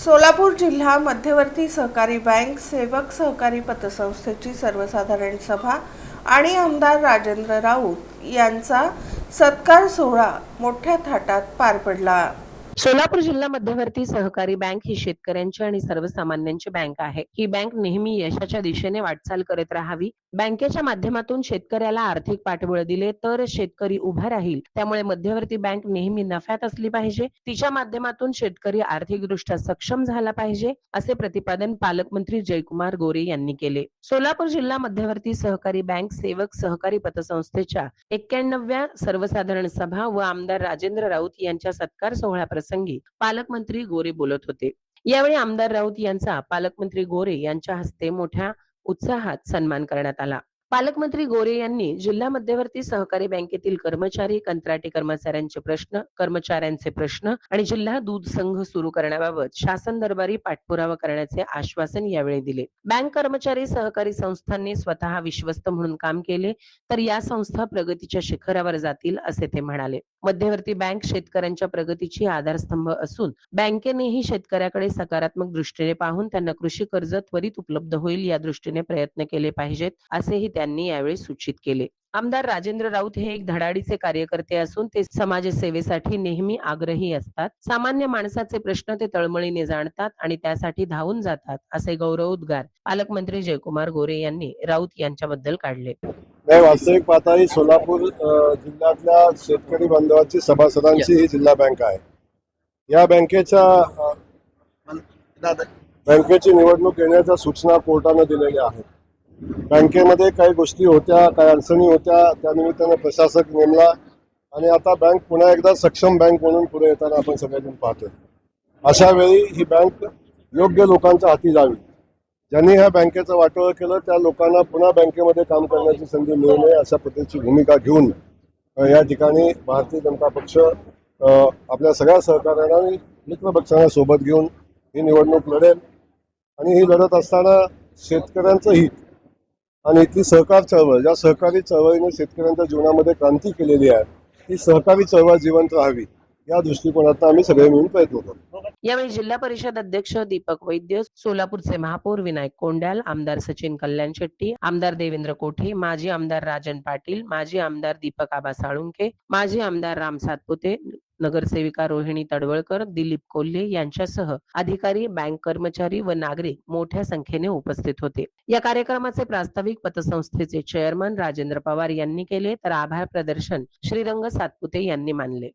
सोलापूर जिल्हा मध्यवर्ती सहकारी बँक सेवक सहकारी पतसंस्थेची सर्वसाधारण सभा आणि आमदार राजेंद्र राऊत यांचा सत्कार सोहळा मोठ्या थाटात पार पडला। सोलापूर जिल्हा मध्यवर्ती सहकारी बँक ही शेतकऱ्यांची आणि सर्वसामान्यांची बँक आहे। ही बँक नेहमी यशाच्या दिशेने वाटचाल करत राहावी। बँकेच्या माध्यमातून शेतकऱ्याला आर्थिक पाठबळ दिले तर शेतकरी उभा राहील। त्यामुळे मध्यवर्ती बँक नेहमी नफ्यात असली पाहिजे। तिच्या माध्यमातून शेतकरी आर्थिकदृष्ट्या सक्षम झाला पाहिजे, असे प्रतिपादन पालकमंत्री जयकुमार गोरे यांनी केले। सोलापूर जिल्हा मध्यवर्ती सहकारी बँक सेवक सहकारी पतसंस्थेच्या 91व्या सर्वसाधारण सभा व आमदार राजेंद्र राऊत यांच्या सत्कार सोहळ्याप्रसंगी पालकमंत्री गोरे बोलत होते। यावेळी आमदार राऊत यांचा पालकमंत्री गोरे यांच्या हस्ते मोठ्या उत्साहात सन्मान करण्यात आला। पालकमंत्री गोरे यांनी जिल्हा मध्यवर्ती सहकारी बँकेतील कर्मचारी, कंत्राटी कर्मचाऱ्यांचे प्रश्न आणि जिल्हा दूध संघ सुरू करण्याबाबत शासन दरबारी पाठपुरावा करण्याचे आश्वासन यावेळी दिले। बँक कर्मचारी सहकारी संस्थांनी स्वतः विश्वस्त म्हणून काम केले तर या संस्था प्रगतीच्या शिखरावर जातील, असे ते म्हणाले। मध्यवर्ती बँक शेतकऱ्यांच्या प्रगतीची आधारस्तंभ असून बँकेनेही शेतकऱ्याकडे सकारात्मक दृष्टीने पाहून त्यांना कृषी कर्ज त्वरित उपलब्ध होईल या दृष्टीने प्रयत्न केले पाहिजेत, असेही त्यांनी यावेळी सूचित केले। आमदार राजेंद्र राऊत हे एक धडाडीचे कार्यकर्ते असून ते समाजसेवेसाठी नेहमी आग्रही असतात। सामान्य माणसाचे प्रश्न ते तळमळीने जाणतात आणि त्यासाठी धावून जातात, असे गौरवोद्गार पालकमंत्री जयकुमार गोरे यांनी राऊत यांच्याबद्दल काढले। वास्तविक पाहता ही सोलापूर जिल्ह्यातल्या शेतकरी बांधवांची सभासदांची ही जिल्हा बँक आहे। या बँकेची निवडणूक घेण्याच्या सूचना कोर्टाने दिलेल्या आहेत। बँकेमध्ये काही गोष्टी होत्या, काही अडचणी होत्या, त्या निमित्ताने प्रशासक नेमला आणि आता बँक पुन्हा एकदा सक्षम बँक म्हणून पुढे येताना आपण सगळेजण पाहतोय। अशा वेळी ही बँक योग्य लोकांच्या हाती जावी। ज्यांनी ह्या बँकेचं वाटोळं केलं त्या लोकांना पुन्हा बँकेमध्ये काम करण्याची संधी मिळू नये अशा पद्धतीची भूमिका घेऊन या ठिकाणी भारतीय जनता पक्ष आपल्या सगळ्या सहकार्यांना मित्रपक्षांना सोबत घेऊन ही निवडणूक लढेल आणि ही लढत असताना शेतकऱ्यांचं हित आणि इथली सहकार चळवळ, ज्या सहकारी चळवळीने शेतकऱ्यांच्या जीवनामध्ये क्रांती केलेली आहे, ही सहकारी चळवळ जिवंत राहावी या दृष्टिकोनातून आम्ही सगळे मिळून प्रयत्न करू। यावेळी जिल्हा परिषद अध्यक्ष दीपक वैद्य, सोलापूरचे महापौर विनायक कोंड्याल, आमदार सचिन कल्याण शेट्टी, आमदार देवेंद्र कोठे, माजी आमदार राजन पाटील, माजी आमदार दीपक आबा साळुंके, माजी आमदार राम सातपुते, नगरसेविका रोहिणी तडवळकर, दिलीप कोल्हे यांच्यासह अधिकारी, बँक कर्मचारी व नागरिक मोठ्या संख्येने उपस्थित होते। या कार्यक्रमाचे प्रास्ताविक पतसंस्थेचे चेअरमन राजेंद्र पवार यांनी केले तर आभार प्रदर्शन श्रीरंग सातपुते यांनी मानले।